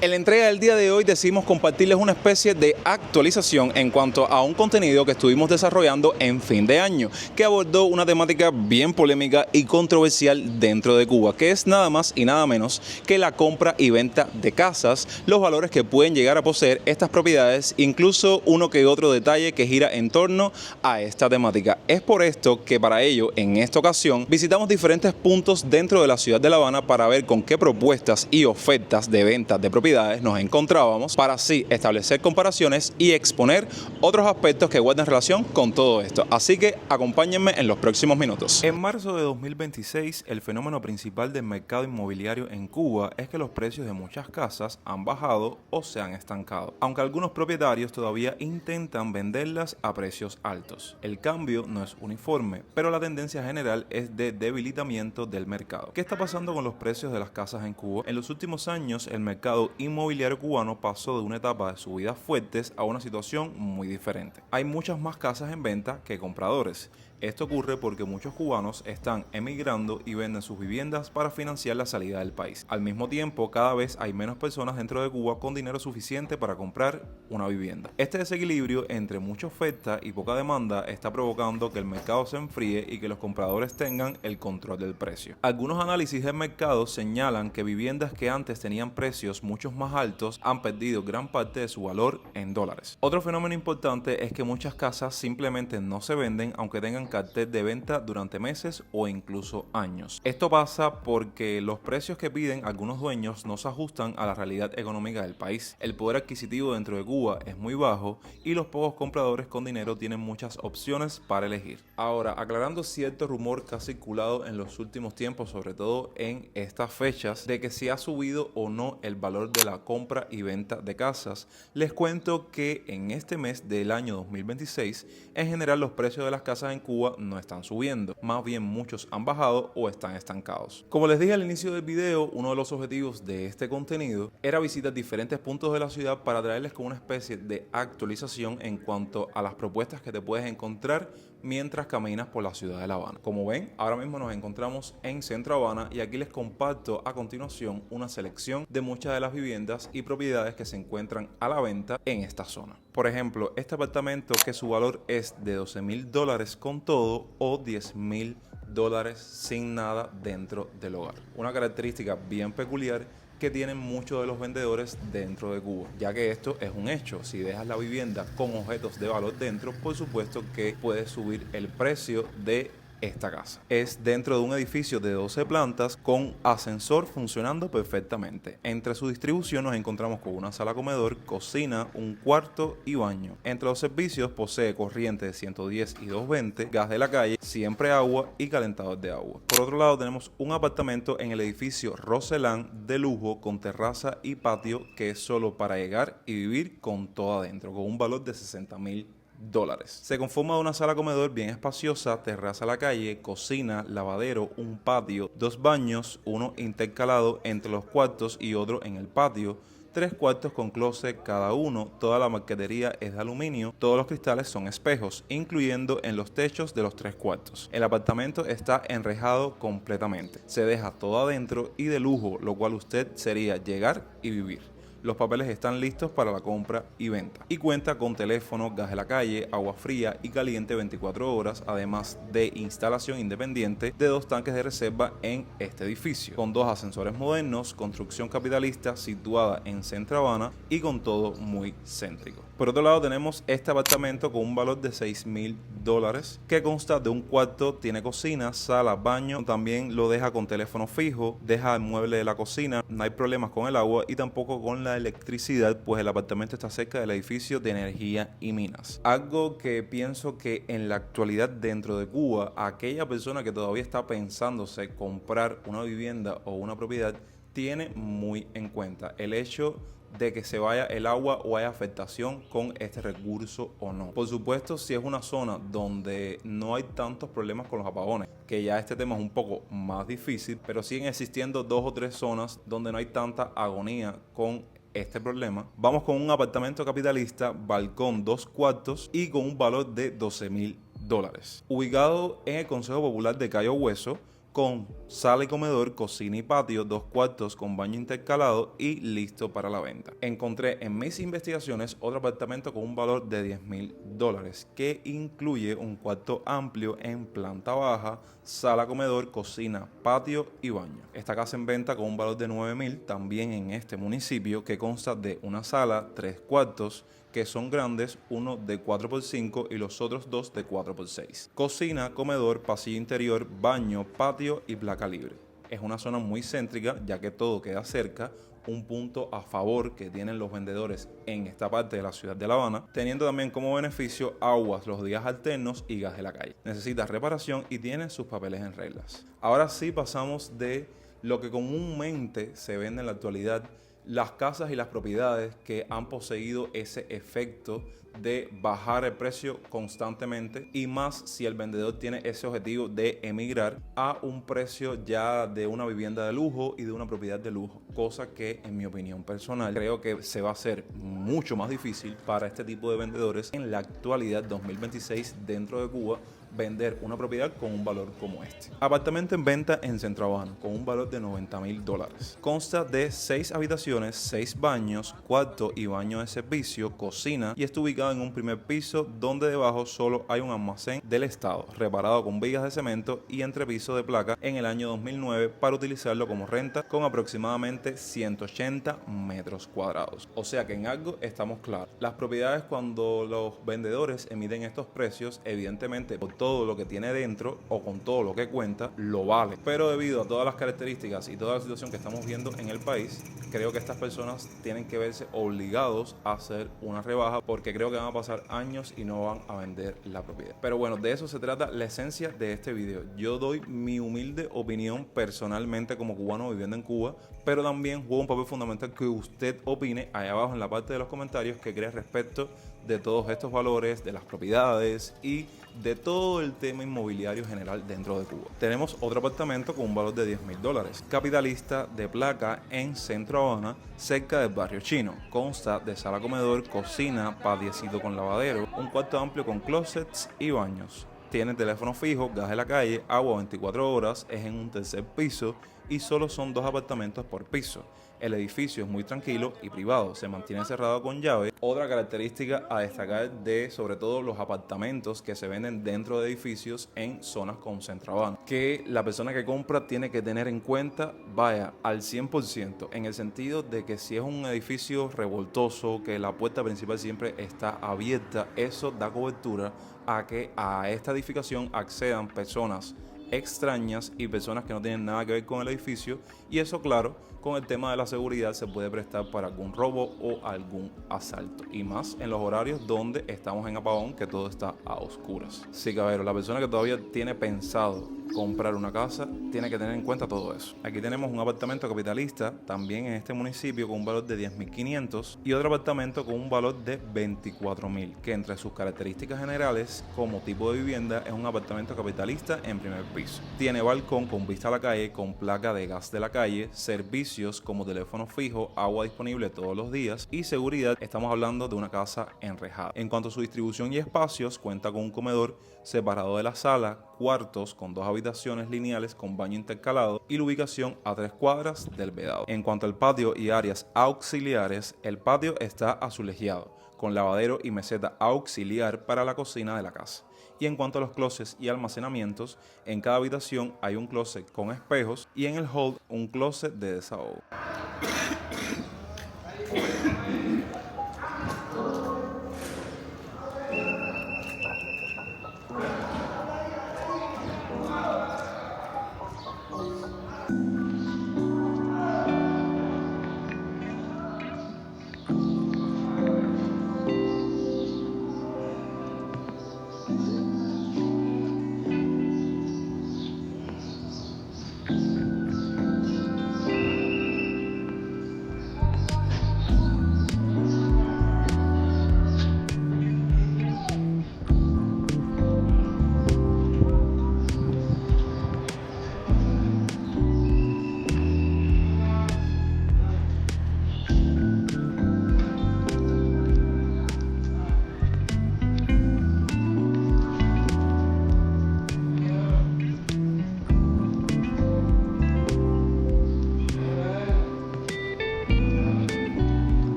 En la entrega del día de hoy decidimos compartirles una especie de actualización en cuanto a un contenido que estuvimos desarrollando en fin de año, que abordó una temática bien polémica y controversial dentro de Cuba, que es nada más y nada menos que la compra y venta de casas, los valores que pueden llegar a poseer estas propiedades, incluso uno que otro detalle que gira en torno a esta temática. Es por esto que para ello, en esta ocasión, visitamos diferentes puntos dentro de la ciudad de La Habana para ver con qué propuestas y ofertas de venta de propiedades nos encontrábamos, para así establecer comparaciones y exponer otros aspectos que guardan relación con todo esto. Así que acompáñenme en los próximos minutos. En marzo de 2026, el fenómeno principal del mercado inmobiliario en Cuba es que los precios de muchas casas han bajado o se han estancado, aunque algunos propietarios todavía intentan venderlas a precios altos. El cambio no es uniforme, pero la tendencia general es de debilitamiento del mercado. ¿Qué está pasando con los precios de las casas en Cuba? En los últimos años, el mercado inmobiliario cubano pasó de una etapa de subidas fuertes a una situación muy diferente. Hay muchas más casas en venta que compradores. Esto ocurre porque muchos cubanos están emigrando y venden sus viviendas para financiar la salida del país. Al mismo tiempo, cada vez hay menos personas dentro de Cuba con dinero suficiente para comprar una vivienda. Este desequilibrio entre mucha oferta y poca demanda está provocando que el mercado se enfríe y que los compradores tengan el control del precio. Algunos análisis del mercado señalan que viviendas que antes tenían precios mucho más altos han perdido gran parte de su valor en dólares. Otro fenómeno importante es que muchas casas simplemente no se venden aunque tengan cartel de venta durante meses o incluso años. Esto pasa porque los precios que piden algunos dueños no se ajustan a la realidad económica del país. El poder adquisitivo dentro de Cuba es muy bajo y los pocos compradores con dinero tienen muchas opciones para elegir. Ahora, aclarando cierto rumor que ha circulado en los últimos tiempos, sobre todo en estas fechas, de que si ha subido o no el valor de la compra y venta de casas, les cuento que en este mes del año 2026, en general los precios de las casas en Cuba no están subiendo, más bien muchos han bajado o están estancados. Como les dije al inicio del video, uno de los objetivos de este contenido era visitar diferentes puntos de la ciudad para traerles como una especie de actualización en cuanto a las propuestas que te puedes encontrar mientras caminas por la ciudad de La Habana. Como ven, ahora mismo nos encontramos en Centro Habana y aquí les comparto a continuación una selección de muchas de las viviendas y propiedades que se encuentran a la venta en esta zona. Por ejemplo, este apartamento que su valor es de $12,000 con todo o $10,000 sin nada dentro del hogar. Una característica bien peculiar que tienen muchos de los vendedores dentro de Cuba, ya que esto es un hecho. Si dejas la vivienda con objetos de valor dentro, por supuesto que puedes subir el precio de esta casa. Es dentro de un edificio de 12 plantas con ascensor funcionando perfectamente. Entre su distribución nos encontramos con una sala comedor, cocina, un cuarto y baño. Entre los servicios posee corriente de 110 y 220, gas de la calle, siempre agua y calentador de agua. Por otro lado tenemos un apartamento en el edificio Roselán de lujo con terraza y patio que es solo para llegar y vivir con todo adentro, con un valor de $60,000. Se conforma de una sala comedor bien espaciosa, terraza a la calle, cocina, lavadero, un patio, dos baños, uno intercalado entre los cuartos y otro en el patio, 3 cuartos con closet cada uno, toda la marquetería es de aluminio, todos los cristales son espejos, incluyendo en los techos de los 3 cuartos. El apartamento está enrejado completamente, se deja todo adentro y de lujo, lo cual usted sería llegar y vivir. Los papeles están listos para la compra y venta. Y cuenta con teléfono, gas de la calle, agua fría y caliente 24 horas, además de instalación independiente de 2 tanques de reserva en este edificio, con 2 ascensores modernos, construcción capitalista situada en Centro Habana y con todo muy céntrico. Por otro lado tenemos este apartamento con un valor de $6,000 que consta de un cuarto, tiene cocina, sala, baño, también lo deja con teléfono fijo, deja el mueble de la cocina, no hay problemas con el agua y tampoco con la electricidad, pues el apartamento está cerca del edificio de energía y minas. Algo que pienso que en la actualidad dentro de Cuba, aquella persona que todavía está pensándose comprar una vivienda o una propiedad tiene muy en cuenta el hecho de que se vaya el agua o haya afectación con este recurso o no. Por supuesto, si es una zona donde no hay tantos problemas con los apagones, que ya este tema es un poco más difícil, pero siguen existiendo 2 o 3 zonas donde no hay tanta agonía con este problema. Vamos con un apartamento capitalista, balcón 2 cuartos y con un valor de $12,000. Ubicado en el Consejo Popular de Cayo Hueso, con sala y comedor, cocina y patio, 2 cuartos con baño intercalado y listo para la venta. Encontré en mis investigaciones otro apartamento con un valor de $10,000 que incluye un cuarto amplio en planta baja, sala, comedor, cocina, patio y baño. Esta casa en venta con un valor de $9,000 también en este municipio, que consta de una sala, 3 cuartos que son grandes, uno de 4x5 y los otros 2 de 4x6. Cocina, comedor, pasillo interior, baño, patio y placa libre. Es una zona muy céntrica ya que todo queda cerca, un punto a favor que tienen los vendedores en esta parte de la ciudad de La Habana, teniendo también como beneficio aguas los días alternos y gas de la calle. Necesita reparación y tiene sus papeles en reglas. Ahora sí pasamos de lo que comúnmente se vende en la actualidad, las casas y las propiedades que han poseído ese efecto de bajar el precio constantemente, y más si el vendedor tiene ese objetivo de emigrar a un precio ya de una vivienda de lujo y de una propiedad de lujo, cosa que en mi opinión personal creo que se va a hacer mucho más difícil para este tipo de vendedores en la actualidad 2026 dentro de Cuba vender una propiedad con un valor como este. Apartamento en venta en Centro Habana con un valor de $90,000. Consta de 6 habitaciones, 6 baños, cuarto y baño de servicio, cocina, y está ubicado en un primer piso donde debajo solo hay un almacén del estado reparado con vigas de cemento y entrepiso de placa en el año 2009 para utilizarlo como renta, con aproximadamente 180 metros cuadrados. O sea que en algo estamos claros. Las propiedades, cuando los vendedores emiten estos precios, evidentemente por todo lo que tiene dentro o con todo lo que cuenta, lo vale. Pero debido a todas las características y toda la situación que estamos viendo en el país, creo que estas personas tienen que verse obligados a hacer una rebaja, porque creo que van a pasar años y no van a vender la propiedad. Pero bueno, de eso se trata la esencia de este video. Yo doy mi humilde opinión personalmente como cubano viviendo en Cuba, pero también juego un papel fundamental que usted opine ahí abajo en la parte de los comentarios que cree respecto de todos estos valores, de las propiedades y de todo el tema inmobiliario general dentro de Cuba. Tenemos otro apartamento con un valor de $10,000, capitalista, de placa, en Centro Habana, cerca del barrio chino. Consta de sala, comedor, cocina, patiecito con lavadero, un cuarto amplio con closets y baños. Tiene teléfono fijo, gas de la calle, agua 24 horas, es en un tercer piso y solo son 2 apartamentos por piso. El edificio es muy tranquilo y privado, se mantiene cerrado con llave. Otra característica a destacar de sobre todo los apartamentos que se venden dentro de edificios en zonas con Centro Habana, que la persona que compra tiene que tener en cuenta, vaya, al 100%, en el sentido de que si es un edificio revoltoso, que la puerta principal siempre está abierta, eso da cobertura a que a esta edificación accedan personas extrañas y personas que no tienen nada que ver con el edificio, y eso, claro, con el tema de la seguridad se puede prestar para algún robo o algún asalto, y más en los horarios donde estamos en apagón, que todo está a oscuras. Sí, caballero, la persona que todavía tiene pensado comprar una casa tiene que tener en cuenta todo eso. Aquí tenemos un apartamento capitalista también en este municipio con un valor de $10,500 y otro apartamento con un valor de $24,000, que entre sus características generales como tipo de vivienda es un apartamento capitalista en primer piso. Tiene balcón con vista a la calle, con placa de gas de la calle, servicios como teléfono fijo, agua disponible todos los días y seguridad. Estamos hablando de una casa enrejada. En cuanto a su distribución y espacios, cuenta con un comedor separado de la sala, cuartos con 2 habitaciones lineales con baño intercalado y la ubicación a 3 cuadras del Vedado. En cuanto al patio y áreas auxiliares, el patio está azulejeado con lavadero y meseta auxiliar para la cocina de la casa. Y en cuanto a los closets y almacenamientos, en cada habitación hay un closet con espejos y en el hall un closet de desahogo.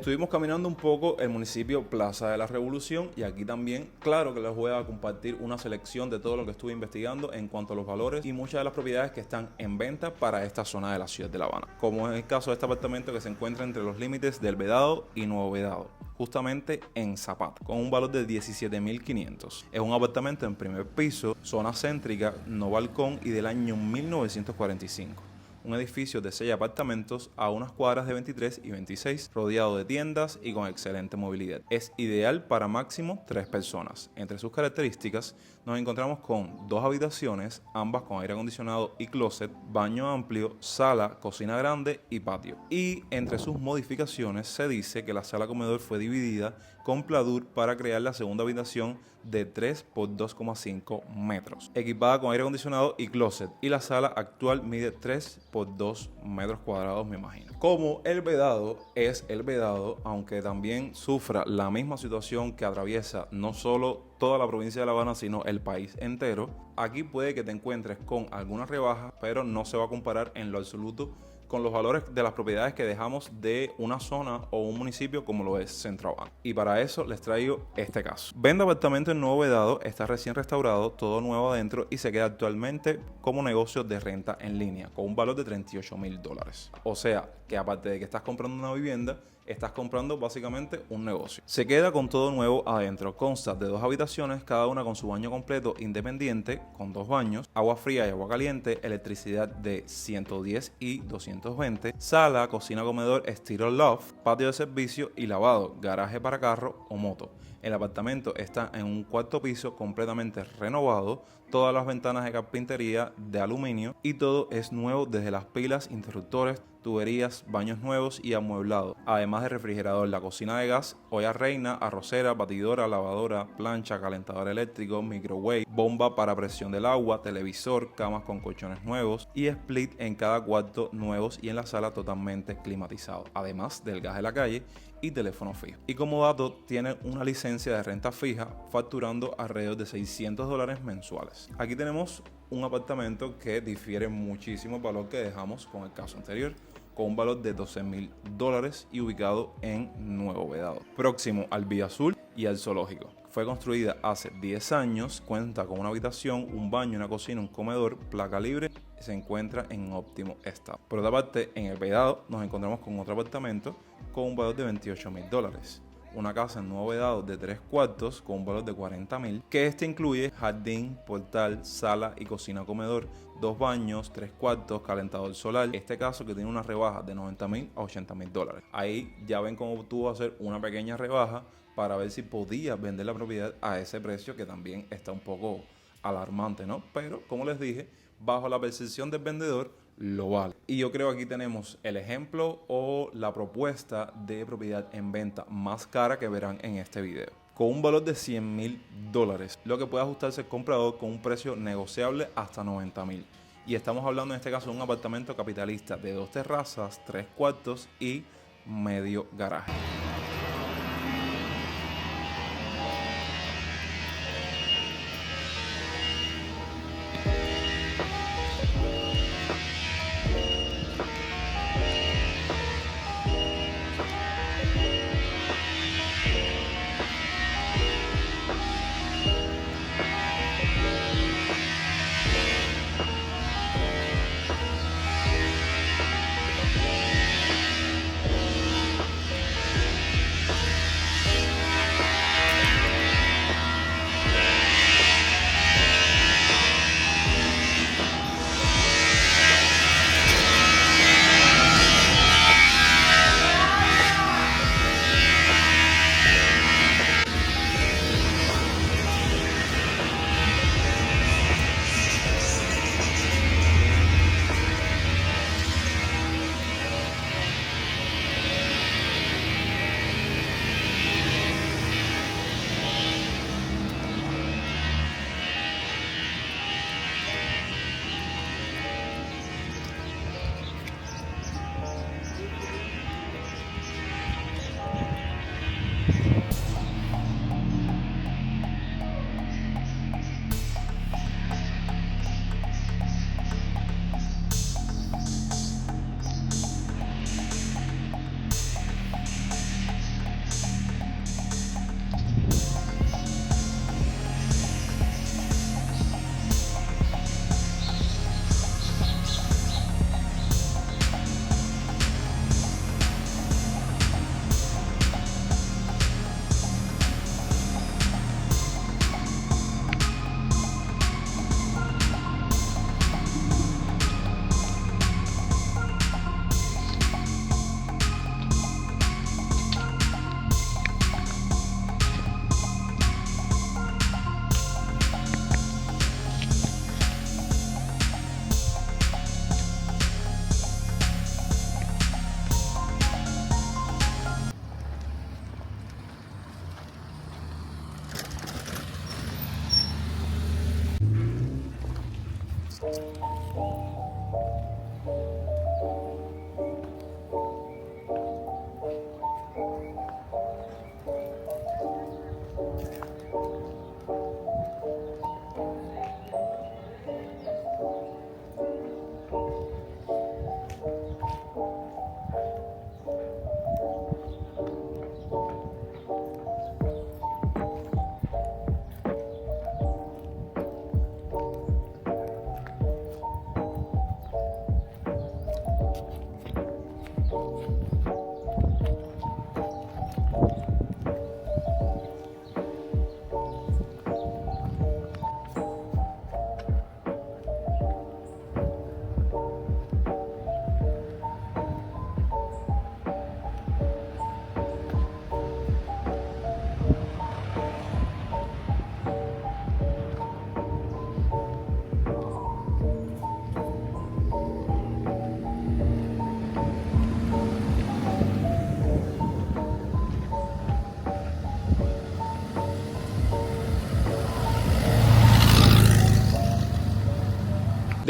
Estuvimos caminando un poco el municipio Plaza de la Revolución y aquí también, claro que les voy a compartir una selección de todo lo que estuve investigando en cuanto a los valores y muchas de las propiedades que están en venta para esta zona de la ciudad de La Habana. Como en el caso de este apartamento que se encuentra entre los límites del Vedado y Nuevo Vedado, justamente en Zapata, con un valor de 17.500. Es un apartamento en primer piso, zona céntrica, no balcón y del año 1945. Un edificio de 6 apartamentos a unas cuadras de 23 y 26, rodeado de tiendas y con excelente movilidad. Es ideal para máximo 3 personas. Entre sus características nos encontramos con 2 habitaciones, ambas con aire acondicionado y closet, baño amplio, sala, cocina grande y patio. Y entre sus modificaciones se dice que la sala comedor fue dividida con pladur para crear la segunda habitación de 3 por 2,5 metros, equipada con aire acondicionado y closet, y la sala actual mide 3 por 2 metros cuadrados, me imagino. Como el Vedado es el Vedado, aunque también sufra la misma situación que atraviesa no solo toda la provincia de La Habana, sino el país entero, aquí puede que te encuentres con algunas rebajas, pero no se va a comparar en lo absoluto con los valores de las propiedades que dejamos de una zona o un municipio como lo es Centro Habana. Y para eso les traigo este caso. Vende apartamento en Nuevo Vedado, está recién restaurado, todo nuevo adentro y se queda actualmente como negocio de renta en línea con un valor de $38.000. O sea que aparte de que estás comprando una vivienda, estás comprando básicamente un negocio. Se queda con todo nuevo adentro. Consta de 2 habitaciones, cada una con su baño completo independiente, con 2 baños, agua fría y agua caliente, electricidad de 110 y 220, sala, cocina, comedor, estilo loft, patio de servicio y lavado, garaje para carro o moto. El apartamento está en un 4º piso completamente renovado, todas las ventanas de carpintería de aluminio y todo es nuevo desde las pilas, interruptores, tuberías, baños nuevos y amueblado, además de refrigerador, la cocina de gas, olla reina, arrocera, batidora, lavadora, plancha, calentador eléctrico, microwave, bomba para presión del agua, televisor, camas con colchones nuevos y split en cada cuarto nuevos y en la sala totalmente climatizado, además del gas de la calle y teléfono fijo. Y como dato, tiene una licencia de renta fija facturando alrededor de $600 mensuales. Aquí tenemos un apartamento que difiere muchísimo el valor que dejamos con el caso anterior, con un valor de $12.000 y ubicado en Nuevo Vedado, próximo al Vía Azul y al zoológico. Fue construida hace 10 años, cuenta con una habitación, un baño, una cocina, un comedor, placa libre y se encuentra en óptimo estado. Por otra parte, en el Vedado nos encontramos con otro apartamento con un valor de $28.000. Una casa en Nuevo Vedado de 3 cuartos con un valor de $40.000, que este incluye jardín, portal, sala y cocina comedor, 2 baños, 3 cuartos, calentador solar. Este caso que tiene una rebaja de $90.000 a $80.000. Ahí ya ven cómo tuvo que hacer una pequeña rebaja para ver si podía vender la propiedad a ese precio, que también está un poco alarmante, ¿no? Pero como les dije, bajo la percepción del vendedor lo vale. Y yo creo que aquí tenemos el ejemplo o la propuesta de propiedad en venta más cara que verán en este video, con un valor de $100.000, lo que puede ajustarse el comprador con un precio negociable hasta $90.000. Y estamos hablando en este caso de un apartamento capitalista de 2 terrazas, 3 cuartos y medio garaje.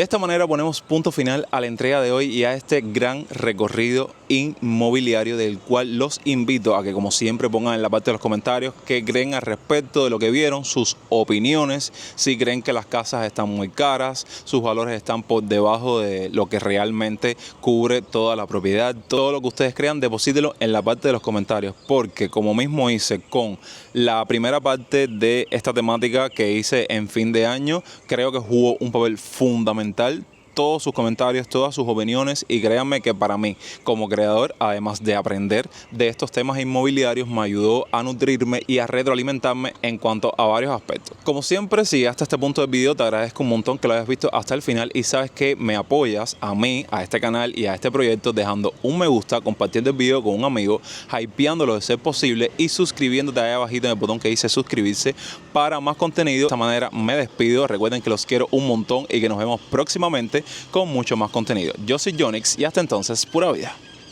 De esta manera ponemos punto final a la entrega de hoy y a este gran recorrido inmobiliario, del cual los invito a que, como siempre, pongan en la parte de los comentarios qué creen al respecto de lo que vieron, sus opiniones, si creen que las casas están muy caras, sus valores están por debajo de lo que realmente cubre toda la propiedad. Todo lo que ustedes crean, deposítelo en la parte de los comentarios, porque como mismo hice con la primera parte de esta temática que hice en fin de año, creo que jugó un papel fundamental todos sus comentarios, todas sus opiniones, y créanme que para mí, como creador, además de aprender de estos temas inmobiliarios, me ayudó a nutrirme y a retroalimentarme en cuanto a varios aspectos. Como siempre, si hasta este punto del video, te agradezco un montón que lo hayas visto hasta el final, y sabes que me apoyas a mí, a este canal y a este proyecto dejando un me gusta, compartiendo el video con un amigo, hypeándolo de ser posible y suscribiéndote ahí abajito en el botón que dice suscribirse para más contenido. De esta manera me despido. Recuerden que los quiero un montón y que nos vemos próximamente con mucho más contenido. Yo soy Jonix y hasta entonces, pura vida.